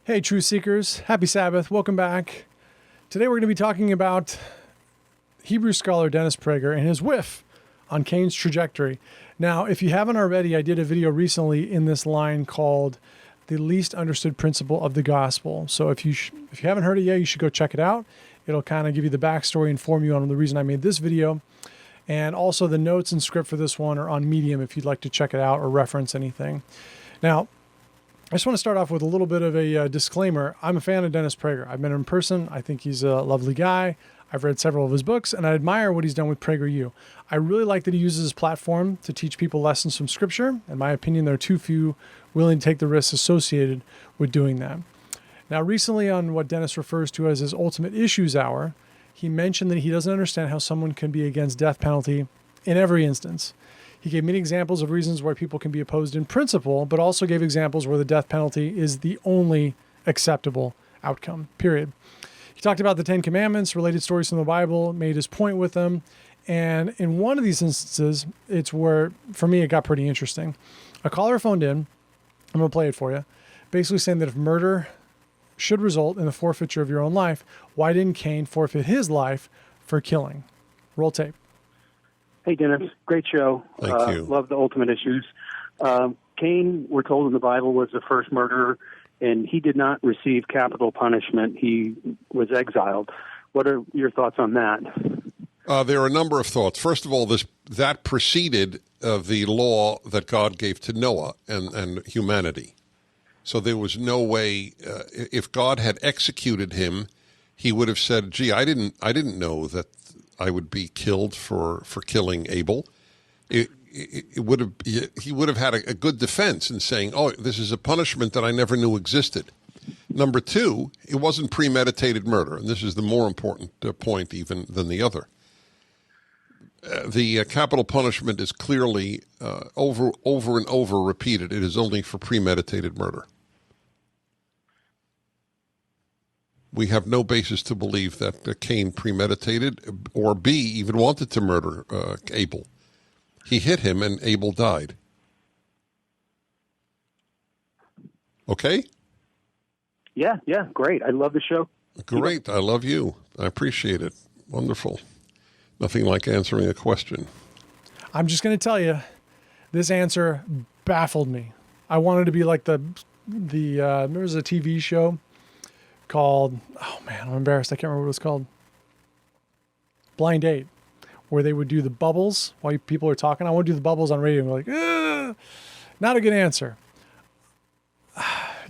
Hey, Truth Seekers. Happy Sabbath. Welcome back. Today we're going to be talking about Hebrew scholar Dennis Prager and his whiff on Cain's trajectory. Now, if you haven't already, I did a video recently in this line called The Least Understood Principle of the Gospel. So if you haven't heard it yet, you should go check it out. It'll kind of give you the backstory, inform you on the reason I made this video. And also the notes and script for this one are on Medium if you'd like to check it out or reference anything. Now, I just want to start off with a little bit of a disclaimer. I'm a fan of Dennis Prager. I've met him in person. I think he's a lovely guy. I've read several of his books, and I admire what he's done with PragerU. I really like that he uses his platform to teach people lessons from Scripture. In my opinion, there are too few willing to take the risks associated with doing that. Now, recently on what Dennis refers to as his Ultimate Issues Hour, he mentioned that he doesn't understand how someone can be against death penalty in every instance. He gave many examples of reasons why people can be opposed in principle, but also gave examples where the death penalty is the only acceptable outcome, period. He talked about the Ten Commandments, related stories from the Bible, made his point with them. And in one of these instances, it's where, for me, it got pretty interesting. A caller phoned in, I'm going to play it for you, basically saying that if murder should result in the forfeiture of your own life, why didn't Cain forfeit his life for killing? Roll tape. Hey, Dennis. Great show. Thank you. Love the Ultimate Issues. Cain, we're told in the Bible, was the first murderer, and he did not receive capital punishment. He was exiled. What are your thoughts on that? There are a number of thoughts. First of all, that preceded the law that God gave to Noah and humanity. So there was no way, if God had executed him, he would have said, gee, I didn't know that I would be killed for killing Abel. He would have had a good defense in saying, oh, this is a punishment that I never knew existed. Number two, it wasn't premeditated murder, and this is the more important point even than the other. The capital punishment is clearly over and over repeated. It is only for premeditated murder. We have no basis to believe that Cain premeditated or B, even wanted to murder Abel. He hit him and Abel died. Okay? Yeah, great. I love the show. Great. I love you. I appreciate it. Wonderful. Nothing like answering a question. I'm just going to tell you, this answer baffled me. I wanted to be like there was a TV show called, oh man, I'm embarrassed. I can't remember what it was called. Blind Date, where they would do the bubbles while people are talking. I want to do the bubbles on radio and be like, not a good answer.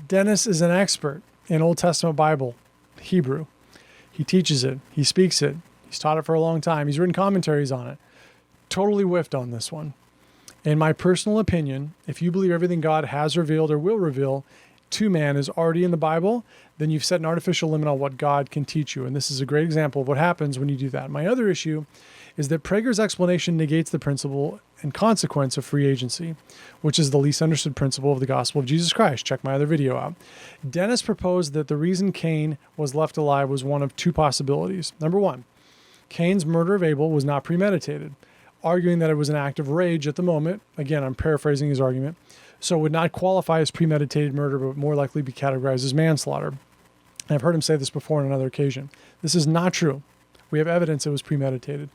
Dennis is an expert in Old Testament Bible, Hebrew. He teaches it. He speaks it. He's taught it for a long time. He's written commentaries on it. Totally whiffed on this one. In my personal opinion, if you believe everything God has revealed or will reveal to man is already in the Bible, then you've set an artificial limit on what God can teach you. And this is a great example of what happens when you do that. My other issue is that Prager's explanation negates the principle and consequence of free agency, which is the least understood principle of the gospel of Jesus Christ. Check my other video out. Dennis proposed that the reason Cain was left alive was one of two possibilities. Number one, Cain's murder of Abel was not premeditated, arguing that it was an act of rage at the moment. Again, I'm paraphrasing his argument. So it would not qualify as premeditated murder, but more likely be categorized as manslaughter. And I've heard him say this before on another occasion. This is not true. We have evidence it was premeditated.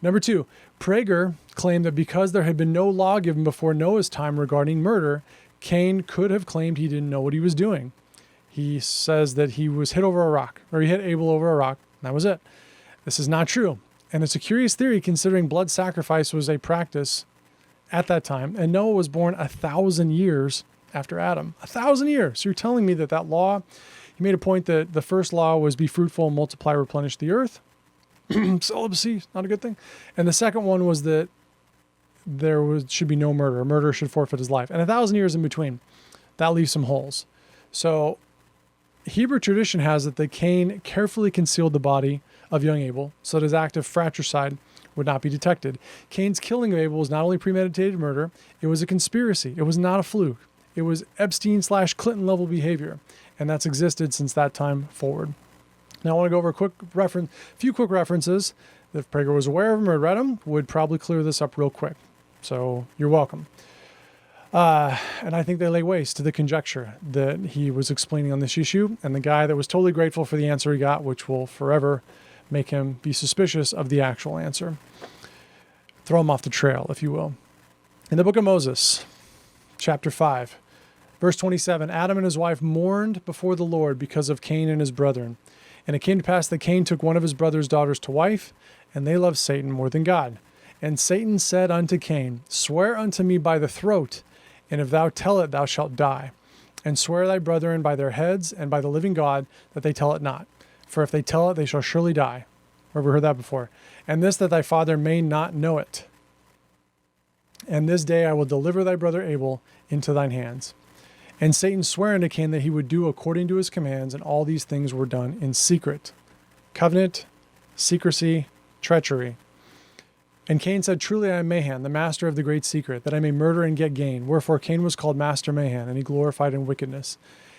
Number two, Prager claimed that because there had been no law given before Noah's time regarding murder, Cain could have claimed he didn't know what he was doing. He says that he was hit over a rock, or he hit Abel over a rock, and that was it. This is not true. And it's a curious theory considering blood sacrifice was a practice at that time, and Noah was born 1,000 years after Adam. 1,000 years. So you're telling me that law, he made a point that the first law was be fruitful, multiply, replenish the earth. Celibacy, not a good thing. And the second one was that should be no murder. A murderer should forfeit his life. And 1,000 years in between. That leaves some holes. So Hebrew tradition has it that Cain carefully concealed the body of young Abel so that his act of fratricide would not be detected. Cain's killing of Abel was not only premeditated murder, it was a conspiracy. It was not a fluke. It was Epstein/Clinton level behavior, and that's existed since that time forward. Now I want to go over a few quick references. If Prager was aware of them or read them, would probably clear this up real quick. So you're welcome. And I think they lay waste to the conjecture that he was explaining on this issue, and the guy that was totally grateful for the answer he got, which will forever make him be suspicious of the actual answer. Throw him off the trail, if you will. In the book of Moses, chapter 5, verse 27, Adam and his wife mourned before the Lord because of Cain and his brethren. And it came to pass that Cain took one of his brother's daughters to wife, and they loved Satan more than God. And Satan said unto Cain, Swear unto me by the throat, and if thou tell it, thou shalt die. And swear thy brethren by their heads and by the living God that they tell it not. For if they tell it, they shall surely die. Where have we heard that before? And this, that thy father may not know it. And this day I will deliver thy brother Abel into thine hands. And Satan sware unto Cain that he would do according to his commands, and all these things were done in secret. Covenant, secrecy, treachery. And Cain said, Truly I am Mahan, the master of the great secret, that I may murder and get gain. Wherefore Cain was called Master Mahan, and he glorified in wickedness.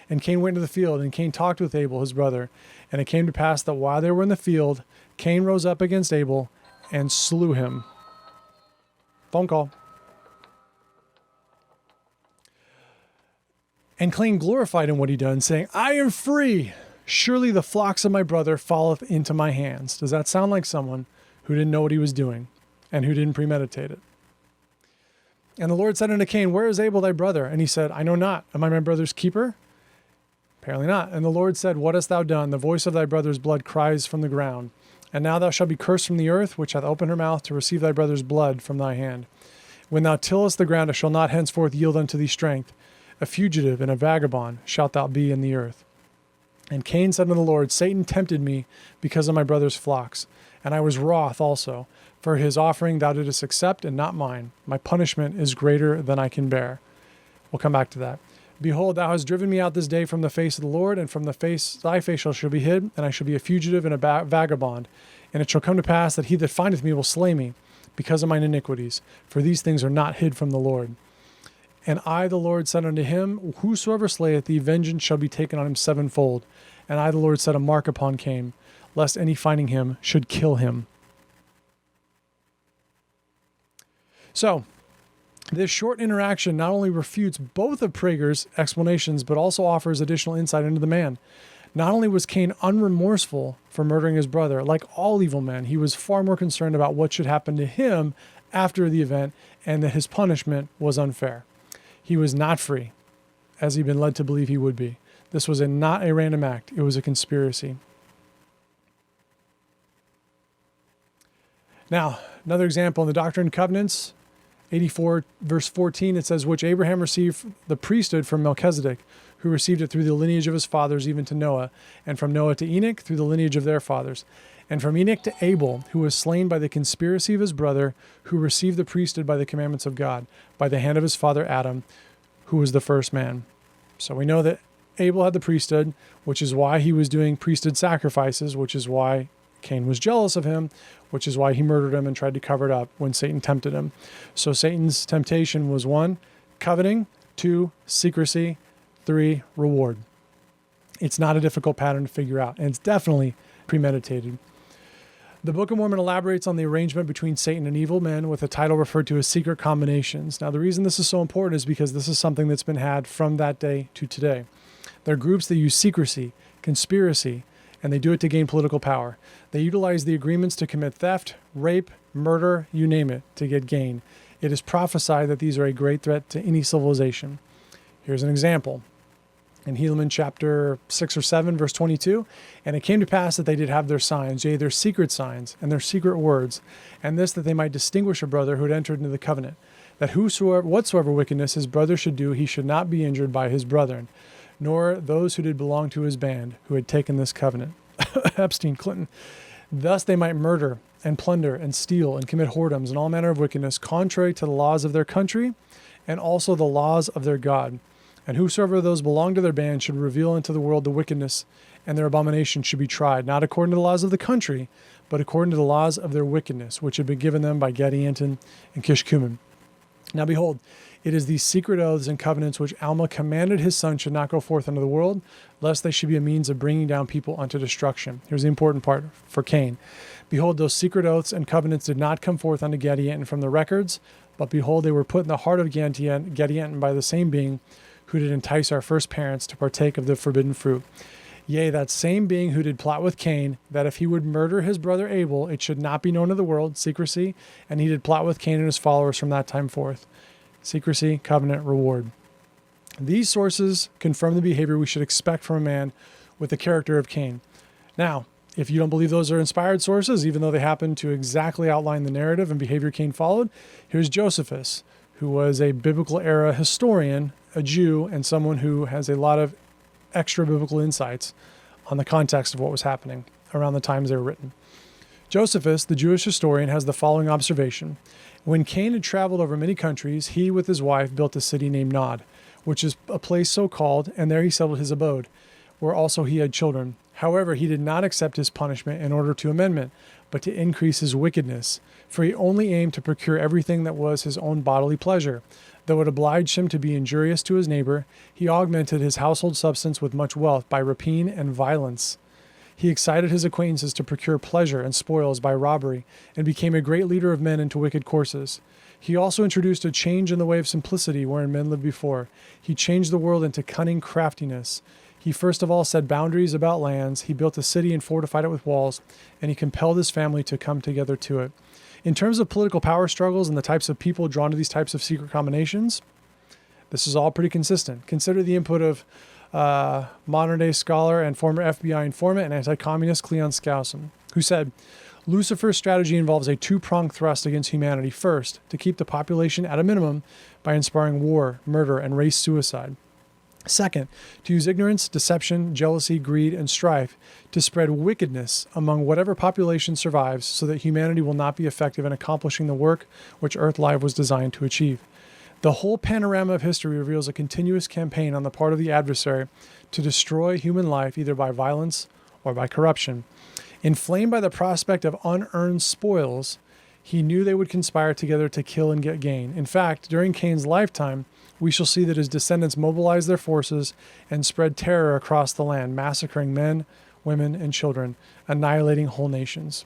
And Cain went into the field, and Cain talked with Abel his brother. And it came to pass that while they were in the field, Cain rose up against Abel and slew him. Phone call. And Cain glorified in what he done, saying, I am free. Surely the flocks of my brother falleth into my hands. Does that sound like someone who didn't know what he was doing and who didn't premeditate it? And the Lord said unto Cain, Where is Abel thy brother? And he said, I know not. Am I my brother's keeper? Apparently not. And the Lord said, What hast thou done? The voice of thy brother's blood cries from the ground. And now thou shalt be cursed from the earth, which hath opened her mouth to receive thy brother's blood from thy hand. When thou tillest the ground, it shall not henceforth yield unto thee strength. A fugitive and a vagabond shalt thou be in the earth. And Cain said unto the Lord, Satan tempted me because of my brother's flocks, and I was wroth also. For his offering thou didst accept, and not mine. My punishment is greater than I can bear. We'll come back to that. Behold, thou hast driven me out this day from the face of the Lord, and from the face thy face shall be hid, and I shall be a fugitive and a vagabond. And it shall come to pass that he that findeth me will slay me, because of mine iniquities. For these things are not hid from the Lord. And I, the Lord, said unto him, Whosoever slayeth thee, vengeance shall be taken on him sevenfold. And I, the Lord, set a mark upon Cain, lest any finding him should kill him. So, this short interaction not only refutes both of Prager's explanations, but also offers additional insight into the man. Not only was Cain unremorseful for murdering his brother, like all evil men, he was far more concerned about what should happen to him after the event, and that his punishment was unfair. He was not free, as he'd been led to believe he would be. This was not a random act. It was a conspiracy. Now, another example in the Doctrine and Covenants, 84 verse 14, it says, Which Abraham received the priesthood from Melchizedek, who received it through the lineage of his fathers, even to Noah, and from Noah to Enoch, through the lineage of their fathers, and from Enoch to Abel, who was slain by the conspiracy of his brother, who received the priesthood by the commandments of God, by the hand of his father Adam, who was the first man. So we know that Abel had the priesthood, which is why he was doing priesthood sacrifices, which is why Cain was jealous of him, which is why he murdered him and tried to cover it up when Satan tempted him. So Satan's temptation was 1, coveting, 2, secrecy, 3, reward. It's not a difficult pattern to figure out, and it's definitely premeditated. The Book of Mormon elaborates on the arrangement between Satan and evil men with a title referred to as secret combinations. Now, the reason this is so important is because this is something that's been had from that day to today. There are groups that use secrecy, conspiracy, and they do it to gain political power. They utilize the agreements to commit theft, rape, murder, you name it, to get gain. It is prophesied that these are a great threat to any civilization. Here's an example. In Helaman chapter 6 or 7, verse 22, And it came to pass that they did have their signs, yea, their secret signs, and their secret words, and this that they might distinguish a brother who had entered into the covenant, that whatsoever wickedness his brother should do, he should not be injured by his brethren, nor those who did belong to his band, who had taken this covenant. Epstein, Clinton. Thus they might murder and plunder and steal and commit whoredoms and all manner of wickedness, contrary to the laws of their country and also the laws of their God. And whosoever of those belong to their band should reveal unto the world the wickedness, and their abomination should be tried, not according to the laws of the country, but according to the laws of their wickedness, which had been given them by Gadi Anton and Kishkumen. Now behold, it is these secret oaths and covenants which Alma commanded his son should not go forth unto the world, lest they should be a means of bringing down people unto destruction. Here's the important part for Cain. Behold, those secret oaths and covenants did not come forth unto Gadi Anton from the records, But behold, they were put in the heart of Gadianton by the same being who did entice our first parents to partake of the forbidden fruit. Yea, that same being who did plot with Cain, that if he would murder his brother Abel, it should not be known to the world, secrecy, and he did plot with Cain and his followers from that time forth. Secrecy, covenant, reward. These sources confirm the behavior we should expect from a man with the character of Cain. Now, if you don't believe those are inspired sources, even though they happen to exactly outline the narrative and behavior Cain followed, here's Josephus, who was a biblical era historian, a Jew, and someone who has a lot of extra biblical insights on the context of what was happening around the times they were written. Josephus, the Jewish historian, has the following observation. When Cain had traveled over many countries, he with his wife built a city named Nod, which is a place so called, and there he settled his abode, where also he had children. However, he did not accept his punishment in order to amendment, but to increase his wickedness, for he only aimed to procure everything that was his own bodily pleasure. Though it obliged him to be injurious to his neighbor, he augmented his household substance with much wealth by rapine and violence. He excited his acquaintances to procure pleasure and spoils by robbery, and became a great leader of men into wicked courses. He also introduced a change in the way of simplicity wherein men lived before. He changed the world into cunning craftiness. He first of all set boundaries about lands. He built a city and fortified it with walls, and he compelled his family to come together to it. In terms of political power struggles and the types of people drawn to these types of secret combinations, this is all pretty consistent. Consider the input of modern-day scholar and former FBI informant and anti-communist Cleon Skousen, who said, Lucifer's strategy involves a two-pronged thrust against humanity. First, to keep the population at a minimum by inspiring war, murder, and race suicide. Second, to use ignorance, deception, jealousy, greed, and strife to spread wickedness among whatever population survives so that humanity will not be effective in accomplishing the work which Earth Life was designed to achieve. The whole panorama of history reveals a continuous campaign on the part of the adversary to destroy human life either by violence or by corruption. Inflamed by the prospect of unearned spoils, he knew they would conspire together to kill and get gain. In fact, during Cain's lifetime, we shall see that his descendants mobilized their forces and spread terror across the land, massacring men, women, and children, annihilating whole nations.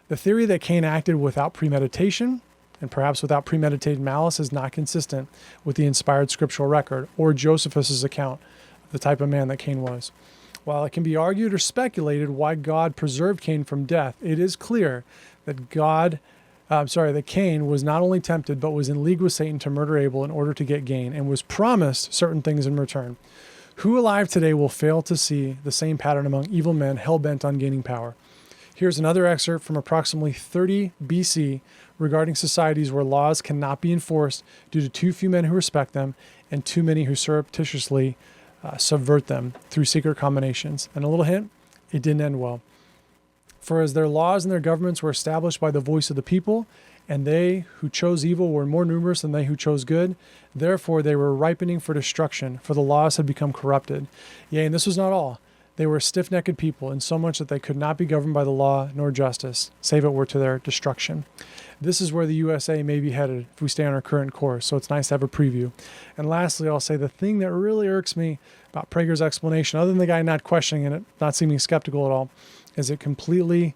The theory that Cain acted without premeditation, and perhaps without premeditated malice, is not consistent with the inspired scriptural record or Josephus' account of the type of man that Cain was. While it can be argued or speculated why God preserved Cain from death, it is clear that that Cain was not only tempted, but was in league with Satan to murder Abel in order to get gain, and was promised certain things in return. Who alive today will fail to see the same pattern among evil men hell-bent on gaining power? Here's another excerpt from approximately 30 BC regarding societies where laws cannot be enforced due to too few men who respect them and too many who surreptitiously subvert them through secret combinations. And a little hint, it didn't end well. For as their laws and their governments were established by the voice of the people, and they who chose evil were more numerous than they who chose good, therefore they were ripening for destruction, for the laws had become corrupted. Yea, and this was not all. They were stiff-necked people, insomuch that they could not be governed by the law nor justice, save it were to their destruction. This is where the USA may be headed if we stay on our current course, so it's nice to have a preview. And lastly, I'll say the thing that really irks me about Prager's explanation, other than the guy not questioning it, not seeming skeptical at all, is it completely,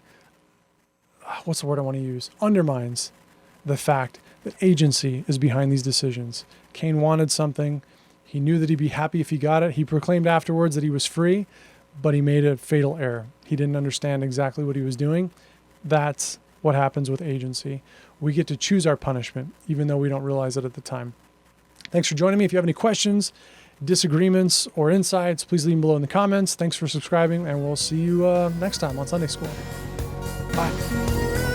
what's the word I want to use, undermines the fact that agency is behind these decisions. Cain wanted something. He knew that he'd be happy if he got it. He proclaimed afterwards that he was free, but he made a fatal error. He didn't understand exactly what he was doing. That's what happens with agency. We get to choose our punishment, even though we don't realize it at the time. Thanks for joining me. If you have any questions, disagreements, or insights, please leave them below in the comments. Thanks for subscribing, and we'll see you next time on Sunday School. Bye.